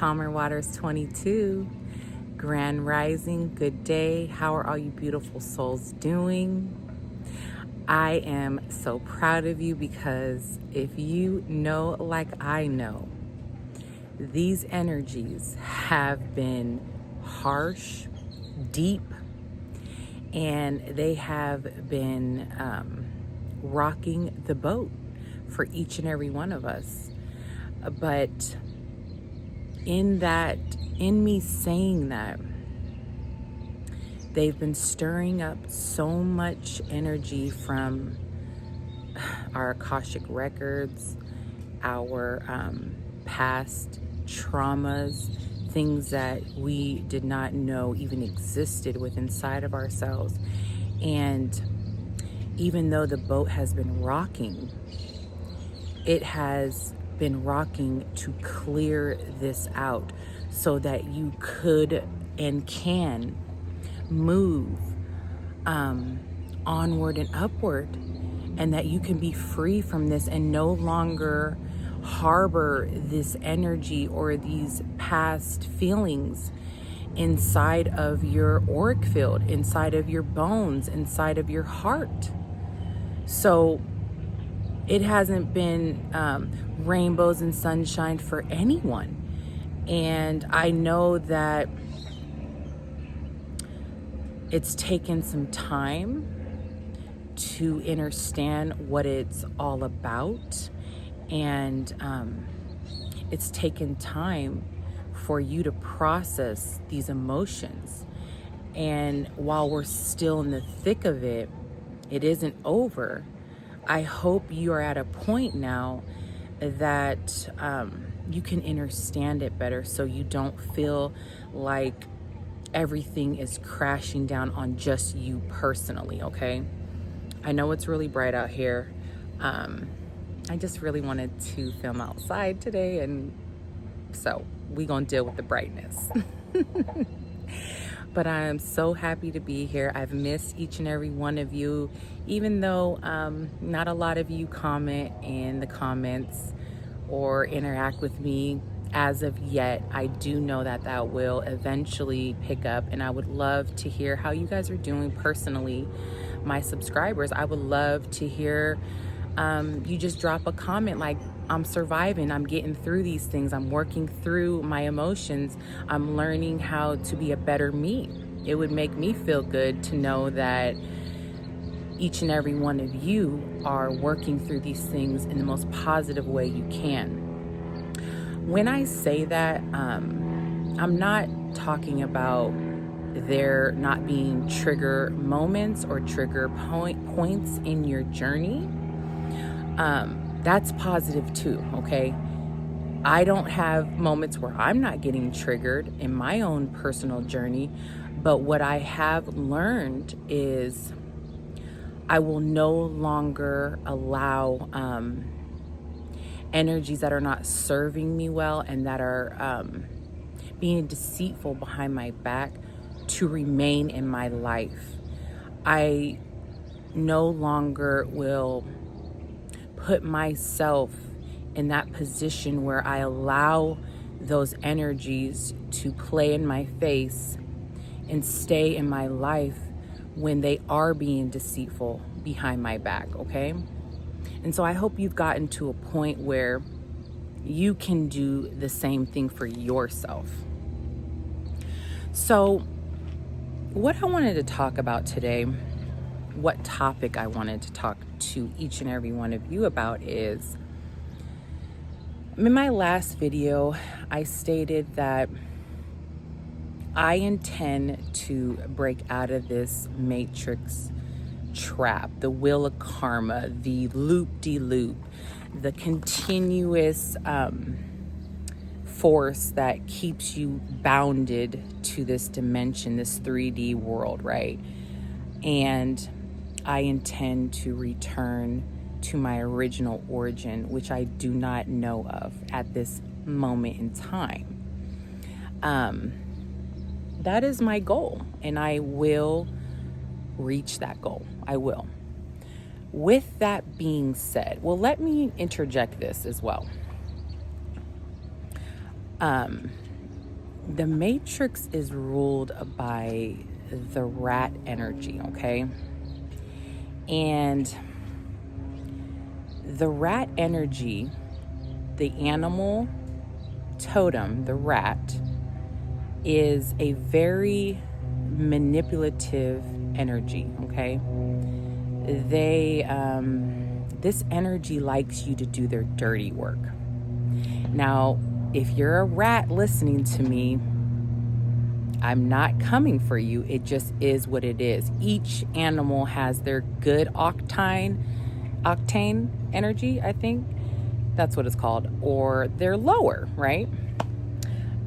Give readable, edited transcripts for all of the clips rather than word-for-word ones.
Calmer Waters 22, Grand Rising, good day. How are all you beautiful souls doing? I am so proud of you because if you know like I know, these energies have been harsh, deep, and they have been rocking the boat for each and every one of us. But in me saying that, they've been stirring up so much energy from our Akashic records, our past traumas, things that we did not know even existed within inside of ourselves. And even though the boat has been rocking, it has been rocking to clear this out so that you could and can move onward and upward, and that you can be free from this and no longer harbor this energy or these past feelings inside of your auric field, inside of your bones, inside of your heart. So it hasn't been rainbows and sunshine for anyone. And I know that it's taken some time to understand what it's all about. And it's taken time for you to process these emotions. And while we're still in the thick of it, it isn't over. I hope you are at a point now that you can understand it better, so you don't feel like everything is crashing down on just you personally, okay? I know it's really bright out here. I just really wanted to film outside today, and so we gonna deal with the brightness. But I am so happy to be here. I've missed each and every one of you, even though not a lot of you comment in the comments or interact with me as of yet. I do know that that will eventually pick up, and I would love to hear how you guys are doing personally. My subscribers, I would love to hear you just drop a comment like, I'm surviving, I'm getting through these things, I'm working through my emotions, I'm learning how to be a better me. It would make me feel good to know that each and every one of you are working through these things in the most positive way you can. When I say that, I'm not talking about there not being trigger moments or trigger points in your journey. That's positive too, okay? I don't have moments where I'm not getting triggered in my own personal journey, but what I have learned is I will no longer allow energies that are not serving me well and that are being deceitful behind my back to remain in my life. I no longer will put myself in that position where I allow those energies to play in my face and stay in my life when they are being deceitful behind my back, okay? And so I hope you've gotten to a point where you can do the same thing for yourself. So what I wanted to talk about today, what topic I wanted to talk to each and every one of you about is, in my last video, I stated that I intend to break out of this matrix trap, the wheel of karma, the loop-de-loop, the continuous force that keeps you bounded to this dimension, this 3D world, right? And I intend to return to my original origin, which I do not know of at this moment in time. That is my goal, and I will reach that goal. I will. With that being said, well, let me interject this as well. The matrix is ruled by the rat energy, okay? And the rat energy, the animal totem, the rat, is a very manipulative energy, okay? This energy likes you to do their dirty work. Now, if you're a rat listening to me, I'm not coming for you. It just is what it is. Each animal has their good octane energy, I think that's what it's called, or they're lower, right?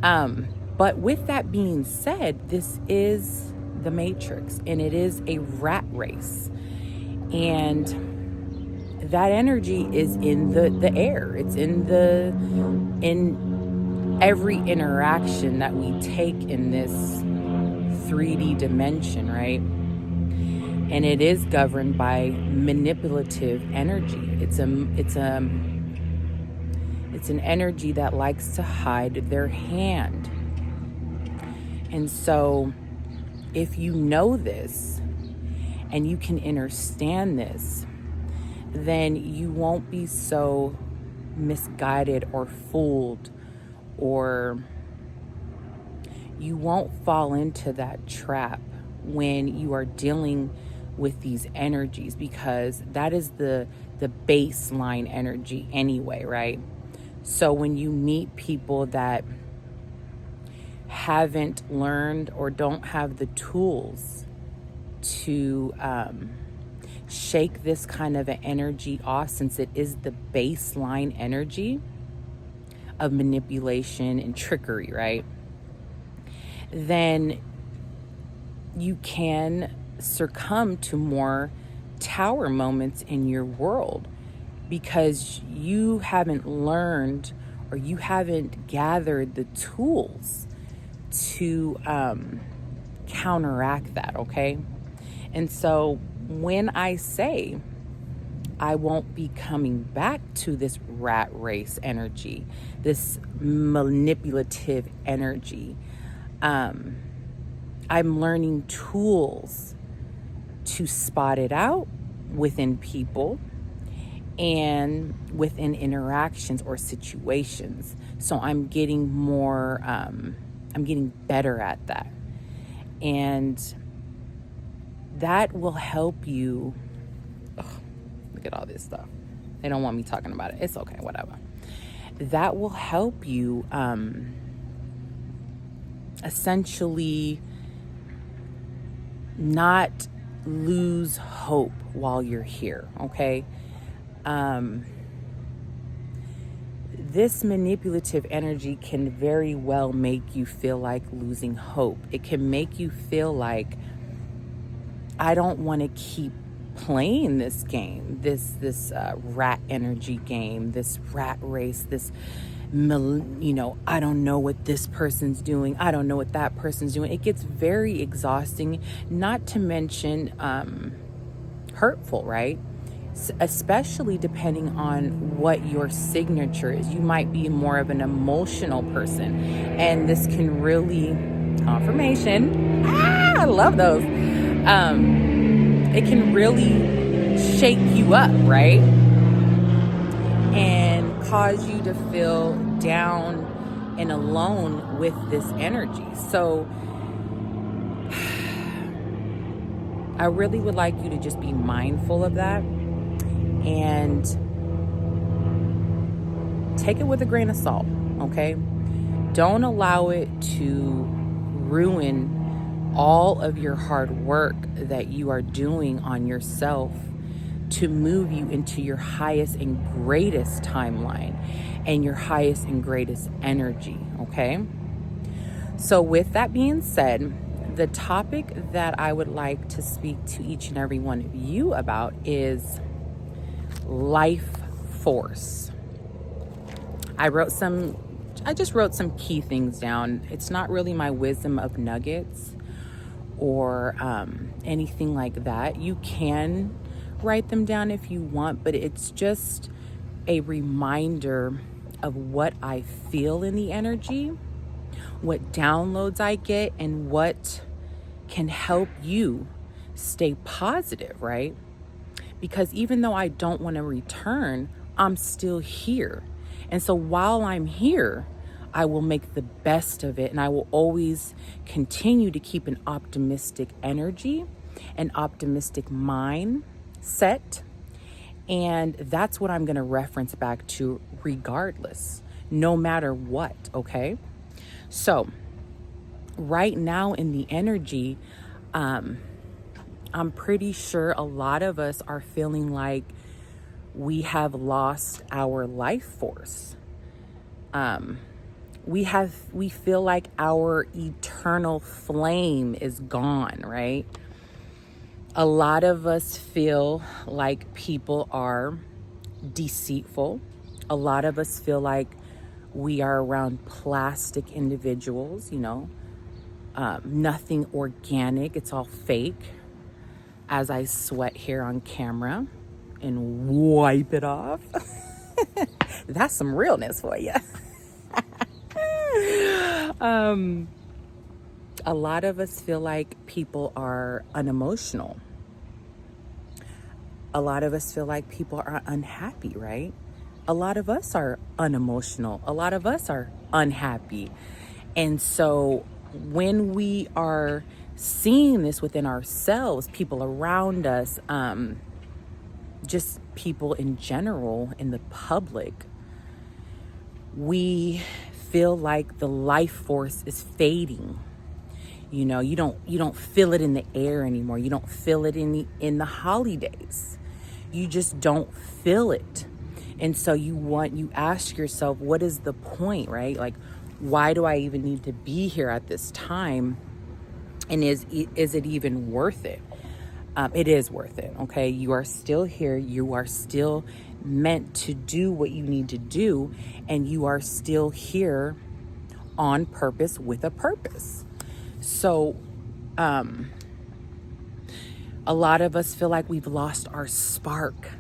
But with that being said, this is the matrix and it is a rat race. And that energy is in the air. It's in every interaction that we take in this 3D dimension, right? And it is governed by manipulative energy. It's an energy that likes to hide their hand. And so if you know this and you can understand this, then you won't be so misguided or fooled, or you won't fall into that trap when you are dealing with these energies, because that is the baseline energy anyway, right? So when you meet people that haven't learned or don't have the tools to shake this kind of an energy off, since it is the baseline energy of manipulation and trickery, right? Then you can succumb to more tower moments in your world because you haven't learned or you haven't gathered the tools to counteract that, okay? And so when I say I won't be coming back to this rat race energy, this manipulative energy, I'm learning tools to spot it out within people and within interactions or situations. So I'm getting more, I'm getting better at that. And that will help you. Look at all this stuff. They don't want me talking about it. It's okay, whatever. That will help you essentially not lose hope while you're here, okay? This manipulative energy can very well make you feel like losing hope. It can make you feel like, I don't want to keep playing this game, this rat energy game, this rat race, this, I don't know what this person's doing. I don't know what that person's doing. It gets very exhausting, not to mention hurtful, right? Especially depending on what your signature is. You might be more of an emotional person, and this can really, confirmation, I love those. It can really shake you up, right? And cause you to feel down and alone with this energy. So I really would like you to just be mindful of that and take it with a grain of salt, okay? Don't allow it to ruin all of your hard work that you are doing on yourself to move you into your highest and greatest timeline and your highest and greatest energy, okay? So with that being said, the topic that I would like to speak to each and every one of you about is life force. I just wrote some key things down. It's not really my wisdom of nuggets or anything like that. You can write them down if you want, but it's just a reminder of what I feel in the energy what downloads I get, and what can help you stay positive, right? Because even though I don't want to return, I'm still here. And so while I'm here, I will make the best of it, and I will always continue to keep an optimistic energy, an optimistic mindset. And that's what I'm going to reference back to regardless, no matter what, okay? So right now in the energy, I'm pretty sure a lot of us are feeling like we have lost our life force. We feel like our eternal flame is gone, right? A lot of us feel like people are deceitful. A lot of us feel like we are around plastic individuals, nothing organic. It's all fake. As I sweat here on camera and wipe it off. That's some realness for you. A lot of us feel like people are unemotional. A lot of us feel like people are unhappy, right? A lot of us are unemotional. A lot of us are unhappy. And so when we are seeing this within ourselves, people around us, just people in general, in the public, we feel like the life force is fading. You don't feel it in the air anymore. You don't feel it in the holidays. You just don't feel it. And so you ask yourself, what is the point, right? Like, why do I even need to be here at this time? And is it even worth it? It is worth it, okay? You are still here. You are still meant to do what you need to do. And you are still here on purpose with a purpose. So, a lot of us feel like we've lost our spark.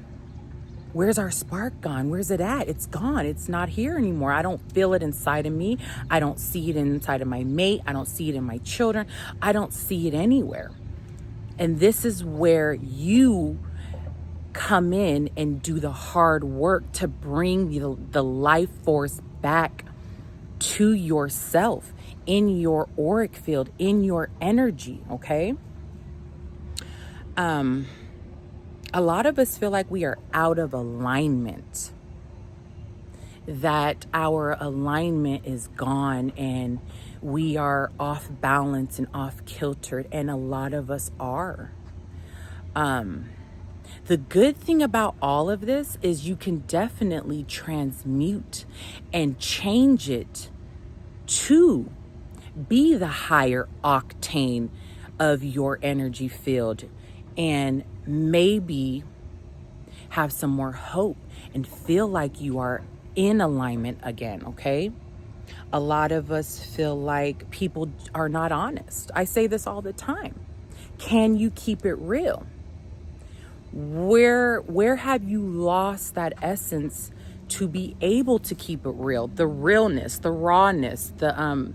Where's our spark gone? Where's it at? It's gone. It's not here anymore. I don't feel it inside of me. I don't see it inside of my mate. I don't see it in my children. I don't see it anywhere. And this is where you come in and do the hard work to bring the life force back to yourself, in your auric field, in your energy, okay? A lot of us feel like we are out of alignment, that our alignment is gone and we are off balance and off kiltered, and a lot of us are. The good thing about all of this is you can definitely transmute and change it to be the higher octane of your energy field, and maybe have some more hope and feel like you are in alignment again, okay? A lot of us feel like people are not honest. I say this all the time. Can you keep it real? Where have you lost that essence to be able to keep it real? The realness, the rawness, the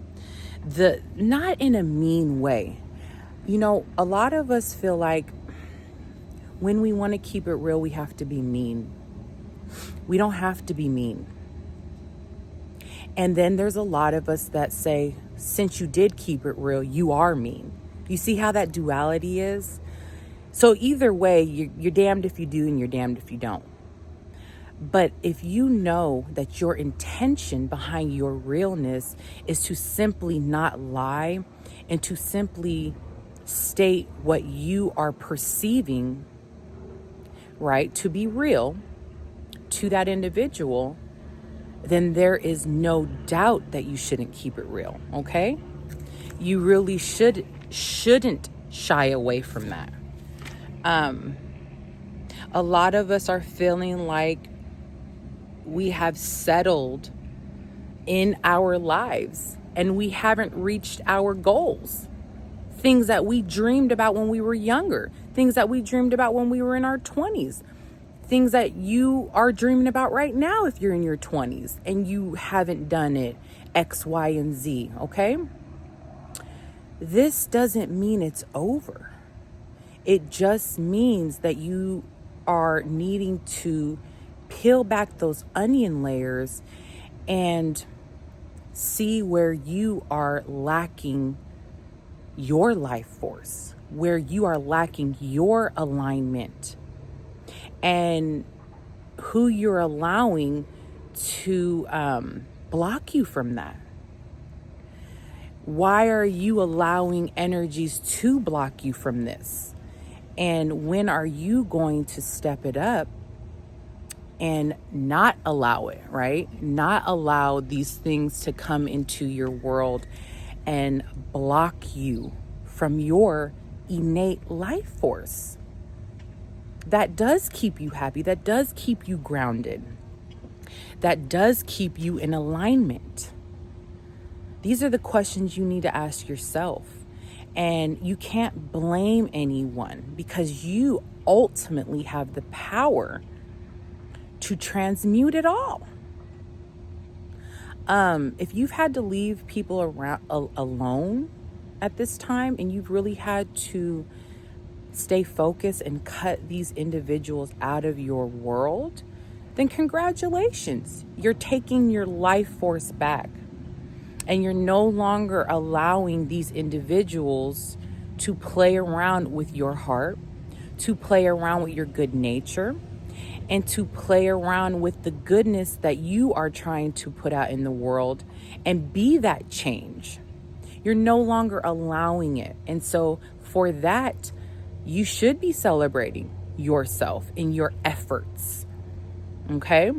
not in a mean way. A lot of us feel like when we want to keep it real, we have to be mean. We don't have to be mean. And then there's a lot of us that say, since you did keep it real, you are mean. You see how that duality is? So either way, you're damned if you do and you're damned if you don't. But if you know that your intention behind your realness is to simply not lie and to simply state what you are perceiving, right, to be real to that individual, then there is no doubt that you shouldn't keep it real, okay? You really shouldn't shy away from that. A lot of us are feeling like we have settled in our lives and we haven't reached our goals. Things that we dreamed about when we were younger, things that we dreamed about when we were in our 20s, things that you are dreaming about right now if you're in your 20s and you haven't done it X, Y, and Z, okay? This doesn't mean it's over. It just means that you are needing to peel back those onion layers and see where you are lacking your life force, where you are lacking your alignment, and who you're allowing to block you from that. Why are you allowing energies to block you from this? And when are you going to step it up and not allow it, right? Not allow these things to come into your world and block you from your innate life force. That does keep you happy. That does keep you grounded. That does keep you in alignment. These are the questions you need to ask yourself. And you can't blame anyone because you ultimately have the power to transmute it all. If you've had to leave people around alone at this time, and you've really had to stay focused and cut these individuals out of your world, then congratulations. You're taking your life force back. And you're no longer allowing these individuals to play around with your heart, to play around with your good nature, and to play around with the goodness that you are trying to put out in the world and be that change. You're no longer allowing it. And so for that, you should be celebrating yourself and your efforts. Okay?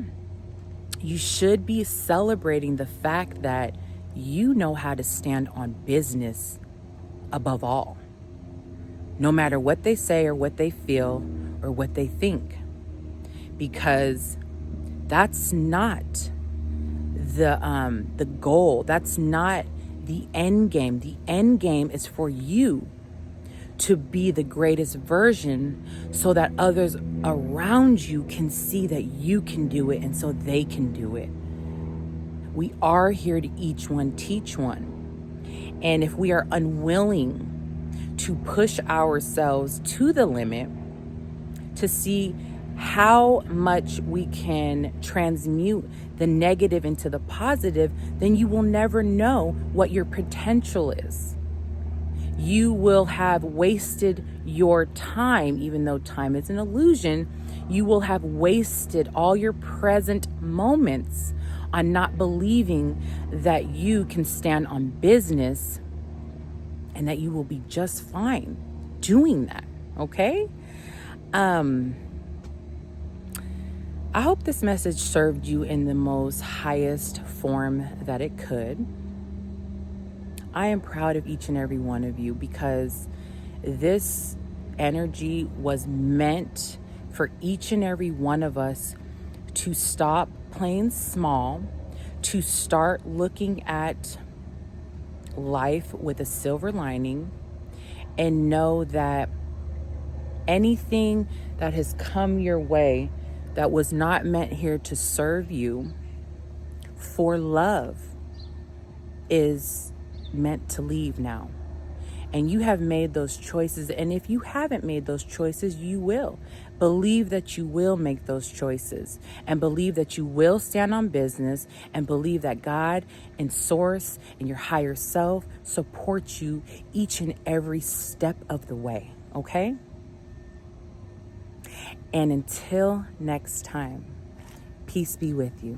You should be celebrating the fact that you know how to stand on business above all, no matter what they say or what they feel or what they think, because that's not the goal. That's not the end game. The end game is for you to be the greatest version so that others around you can see that you can do it, and so they can do it. We are here to each one teach one. And if we are unwilling to push ourselves to the limit to see how much we can transmute the negative into the positive, then you will never know what your potential is. You will have wasted your time, even though time is an illusion. You will have wasted all your present moments on not believing that you can stand on business and that you will be just fine doing that, okay? I hope this message served you in the most highest form that it could. I am proud of each and every one of you because this energy was meant for each and every one of us to stop playing small, to start looking at life with a silver lining, and know that anything that has come your way that was not meant here to serve you for love is meant to leave now. And you have made those choices. And if you haven't made those choices, you will. Believe that you will make those choices, and believe that you will stand on business, and believe that God and Source and your higher self support you each and every step of the way. Okay? And until next time, peace be with you.